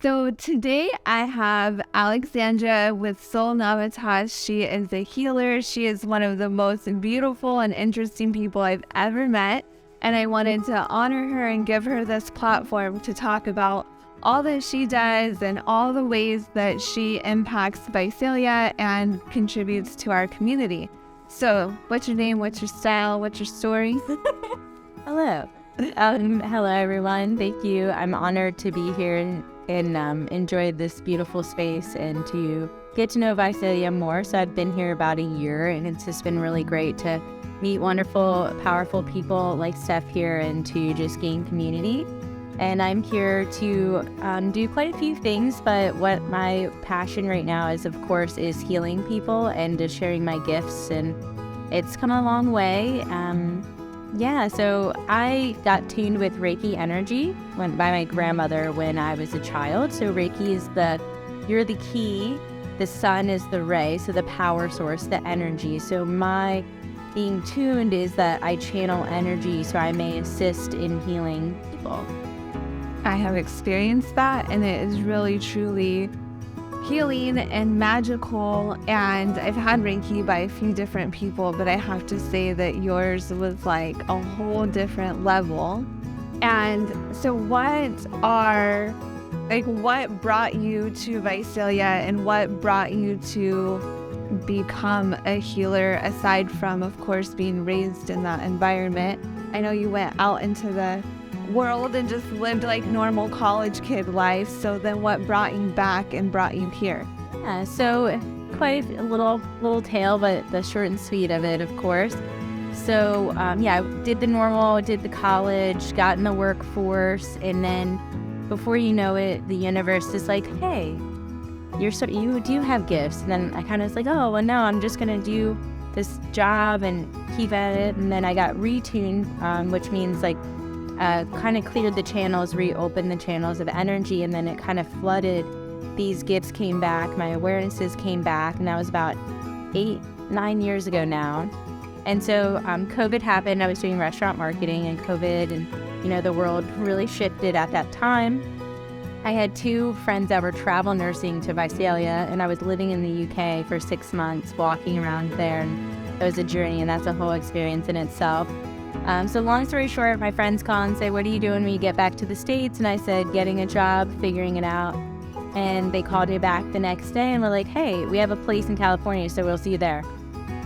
So today I have Alexandra with Soul Navitas. She is a healer. She is one of the most beautiful and interesting people I've ever met. And I wanted to honor her and give her this platform to talk about all that she does and all the ways that she impacts Visalia and contributes to our community. So what's your name? What's your style? What's your story? Hello. Hello, everyone. Thank you. I'm honored to be here and enjoy this beautiful space and to get to know Visalia more. So I've been here about a year, and it's just been really great to meet wonderful, powerful people like Steph here and to just gain community. And I'm here to do quite a few things, but what my passion right now is, of course, is healing people and just sharing my gifts, and it's come a long way. So I got tuned with Reiki energy by my grandmother when I was a child. So Reiki is you're the key, the sun is the ray, so the power source, the energy. So my being tuned is that I channel energy so I may assist in healing people. I have experienced that, and it is really, truly healing and magical. And I've had Reiki by a few different people, but I have to say that yours was like a whole different level. And so what brought you to Visalia, and what brought you to become a healer, aside from, of course, being raised in that environment? I know you went out into the world and just lived like normal college kid life. So then what brought you back and brought you here? Yeah, so quite a little tale, but the short and sweet of it, of course. So I did the college, got in the workforce, and then before you know it, the universe is like, hey, you do have gifts. And then I kind of was like, oh, well, no, I'm just going to do this job and keep at it. And then I got retuned, which means like kind of cleared the channels, reopened the channels of energy, and then it kind of flooded. These gifts came back, my awarenesses came back, and that was about 8-9 years ago now. And so COVID happened. I was doing restaurant marketing, and COVID and the world really shifted at that time. I had 2 friends that were travel nursing to Visalia, and I was living in the UK for 6 months, walking around there, and it was a journey, and that's a whole experience in itself. So long story short, my friends call and say, what are you doing when you get back to the States? And I said, getting a job, figuring it out. And they called me back the next day and were like, hey, we have a place in California, so we'll see you there.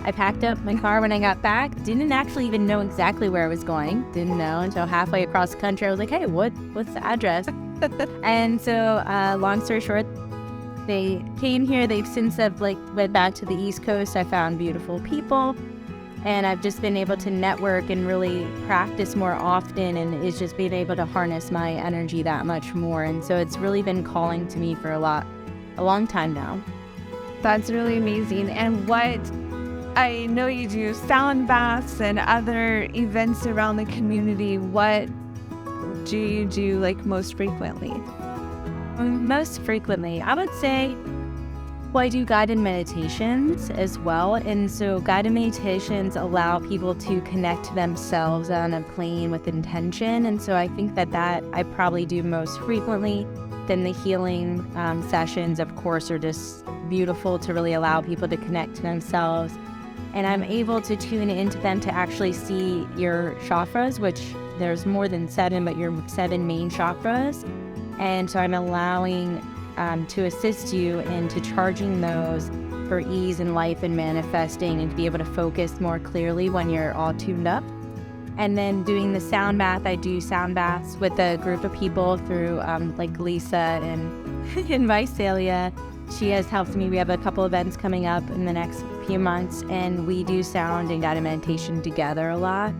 I packed up my car when I got back, didn't actually even know exactly where I was going. Didn't know until halfway across the country. I was like, hey, what's the address? And so long story short, they came here. They've since went back to the East Coast. I found beautiful people. And I've just been able to network and really practice more often, and it's just been able to harness my energy that much more. And so it's really been calling to me for a long time now. That's really amazing. And I know you do sound baths and other events around the community. What do you do most frequently? Most frequently, I would say, I do guided meditations as well. And so guided meditations allow people to connect to themselves on a plane with intention. And so I think that I probably do most frequently. Then the healing sessions, of course, are just beautiful to really allow people to connect to themselves. And I'm able to tune into them to actually see your chakras, which there's more than 7, but your 7 main chakras. And so I'm allowing to assist you into charging those for ease in life and manifesting, and to be able to focus more clearly when you're all tuned up. And then doing the sound bath, I do sound baths with a group of people through like Lisa and in Visalia. She has helped me. We have a couple events coming up in the next few months, and we do sound and guided meditation together a lot.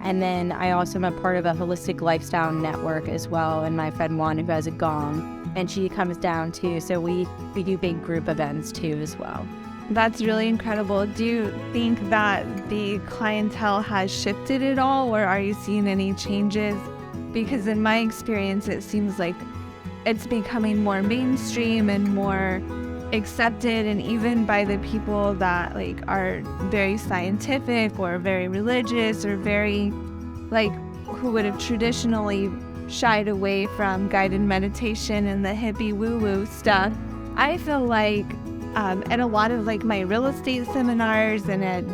And then I also am a part of a holistic lifestyle network as well, and my friend Juan, who has a gong, and she comes down too. So we do big group events too as well. That's really incredible. Do you think that the clientele has shifted at all, or are you seeing any changes? Because in my experience, it seems like it's becoming more mainstream and more accepted, and even by the people that are very scientific or very religious or very who would have traditionally shied away from guided meditation and the hippie woo-woo stuff, I feel like at a lot of like my real estate seminars and at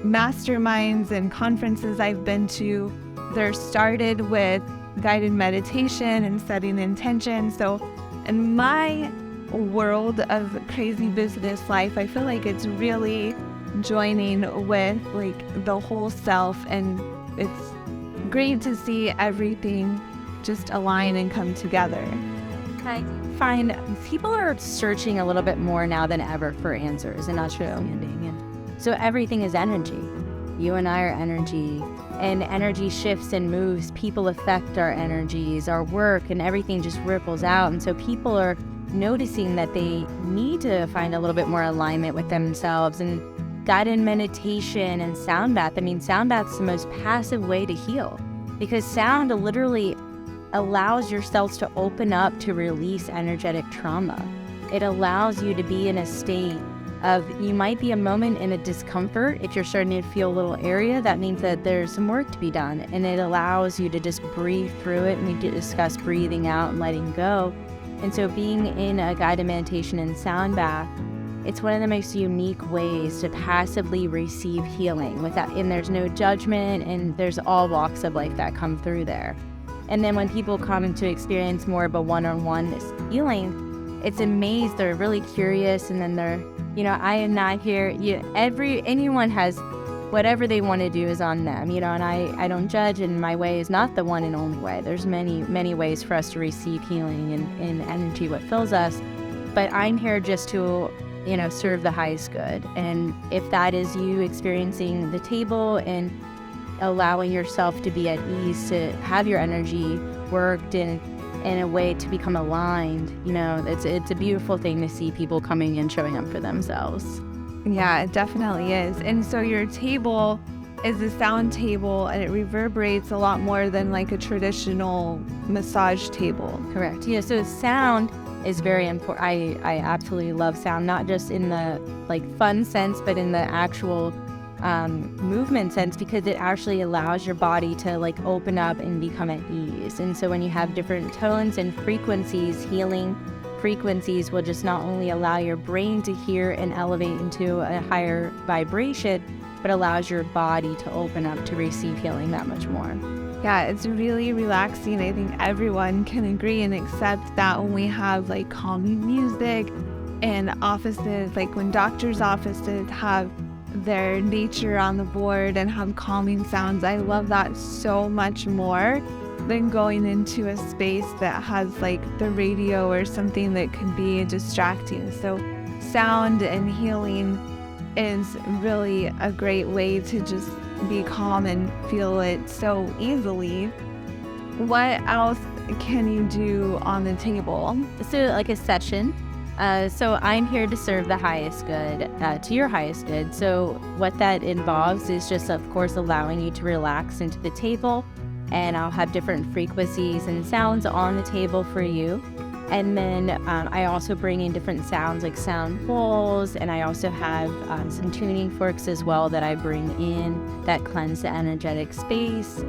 masterminds and conferences I've been to, they're started with guided meditation and setting intention. So in my world of crazy business life, I feel like it's really joining with like the whole self, and it's great to see everything just align and come together. I find people are searching a little bit more now than ever for answers and understanding. And so everything is energy. You and I are energy, and energy shifts and moves. People affect our energies, our work, and everything just ripples out. And so people are noticing that they need to find a little bit more alignment with themselves. And guided meditation and sound bath. I mean, sound bath's the most passive way to heal, because sound literally allows your cells to open up to release energetic trauma. It allows you to be in a state of, you might be a moment in a discomfort. If you're starting to feel a little area, that means that there's some work to be done, and it allows you to just breathe through it. And we discuss breathing out and letting go. And so being in a guided meditation and sound bath, it's one of the most unique ways to passively receive healing without, and there's no judgment, and there's all walks of life that come through there. And then when people come to experience more of a one-on-one healing, it's amazed. They're really curious, and then they're, I am not here. Anyone has whatever they want to do is on them, and I don't judge, and my way is not the one and only way. There's many, many ways for us to receive healing and energy, what fills us. But I'm here just to, serve the highest good. And if that is you experiencing the table and allowing yourself to be at ease, to have your energy worked in a way to become aligned, it's a beautiful thing to see people coming and showing up for themselves. Yeah, it definitely is. And so your table is a sound table, and it reverberates a lot more than like a traditional massage table. Correct. Yeah, so sound is very important. I absolutely love sound, not just in the like fun sense, but in the actual movement sense, because it actually allows your body to like open up and become at ease. And so when you have different tones and frequencies, healing frequencies will just not only allow your brain to hear and elevate into a higher vibration, but allows your body to open up to receive healing that much more. Yeah, it's really relaxing. I think everyone can agree and accept that when we have like calming music in offices, like when doctors' offices have their nature on the board and have calming sounds, I love that so much more than going into a space that has like the radio or something that could be distracting. So sound and healing is really a great way to just be calm and feel it so easily. What else can you do on the table? So like a session. So I'm here to serve the highest good, to your highest good. So what that involves is just, of course, allowing you to relax into the table, and I'll have different frequencies and sounds on the table for you. And then I also bring in different sounds like sound bowls, and I also have some tuning forks as well that I bring in that cleanse the energetic space.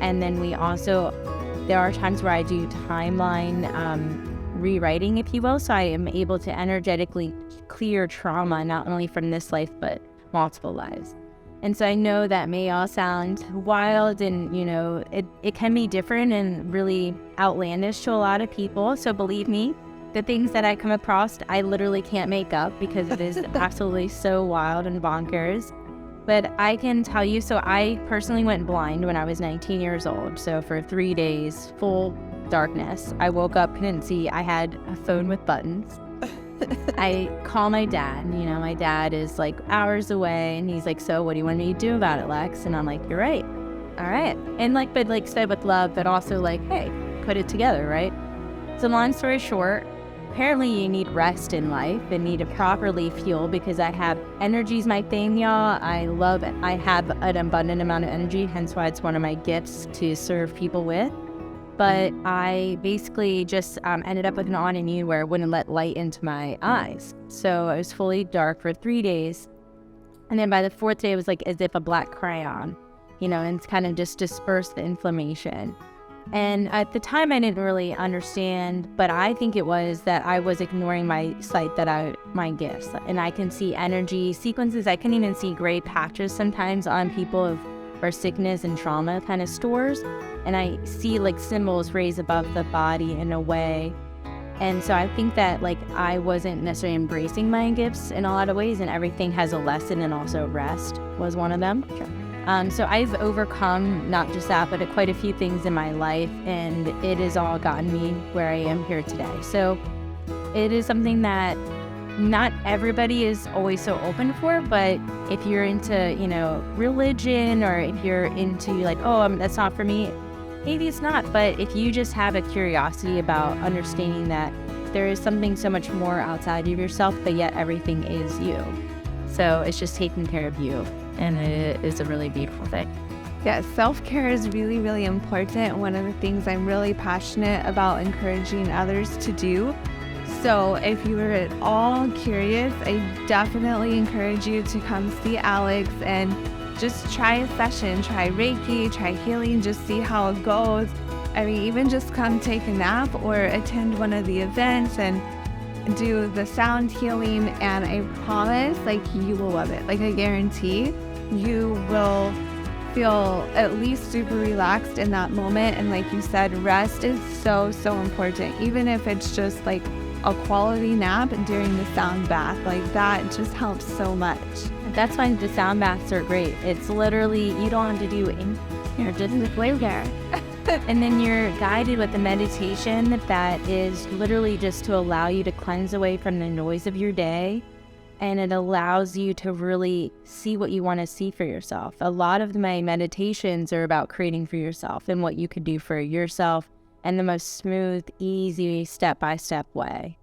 And then there are times where I do timeline rewriting, if you will, so I am able to energetically clear trauma, not only from this life, but multiple lives. And so I know that may all sound wild, and it can be different and really outlandish to a lot of people. So believe me, the things that I come across, I literally can't make up, because it is absolutely so wild and bonkers. But I can tell you, so I personally went blind when I was 19 years old. So for 3 days, full darkness. I woke up, couldn't see. I had a phone with buttons. I call my dad. My dad is like hours away, and he's like, "So what do you want me to do about it, Lex?" And I'm like, "You're right. All right." And but said with love, but also like, "Hey, put it together, right?" So long story short, apparently you need rest in life and need to properly fuel, because I have energy's my thing, y'all. I have an abundant amount of energy, hence why it's one of my gifts to serve people with. But I basically just ended up with an autoimmune where it wouldn't let light into my eyes. So I was fully dark for 3 days. And then by the 4th day, it was like as if a black crayon, and it's kind of just dispersed the inflammation. And at the time, I didn't really understand, but I think it was that I was ignoring my my gifts. And I can see energy sequences. I can even see gray patches sometimes on people where sickness and trauma kind of stores. And I see like symbols raised above the body in a way. And so I think that like I wasn't necessarily embracing my gifts in a lot of ways, and everything has a lesson, and also rest was one of them. Sure. So I've overcome not just that, but quite a few things in my life, and it has all gotten me where I am here today. So it is something that not everybody is always so open for, but if you're into, religion, or if you're into like, that's not for me, maybe it's not. But if you just have a curiosity about understanding that there is something so much more outside of yourself, but yet everything is you. So it's just taking care of you. And it is a really beautiful thing. Yes, self-care is really, really important. One of the things I'm really passionate about encouraging others to do. So if you were at all curious, I definitely encourage you to come see Alex and just try a session, try Reiki, try healing, just see how it goes. I mean, even just come take a nap or attend one of the events and do the sound healing, and I promise, like, you will love it. Like, I guarantee you will feel at least super relaxed in that moment. And like you said, rest is so, so important. Even if it's just like a quality nap during the sound bath, like that just helps so much. That's why the sound baths are great. It's literally, you don't have to do anything. You're just lay there. And then you're guided with a meditation that is literally just to allow you to cleanse away from the noise of your day. And it allows you to really see what you want to see for yourself. A lot of my meditations are about creating for yourself and what you could do for yourself in the most smooth, easy, step-by-step way.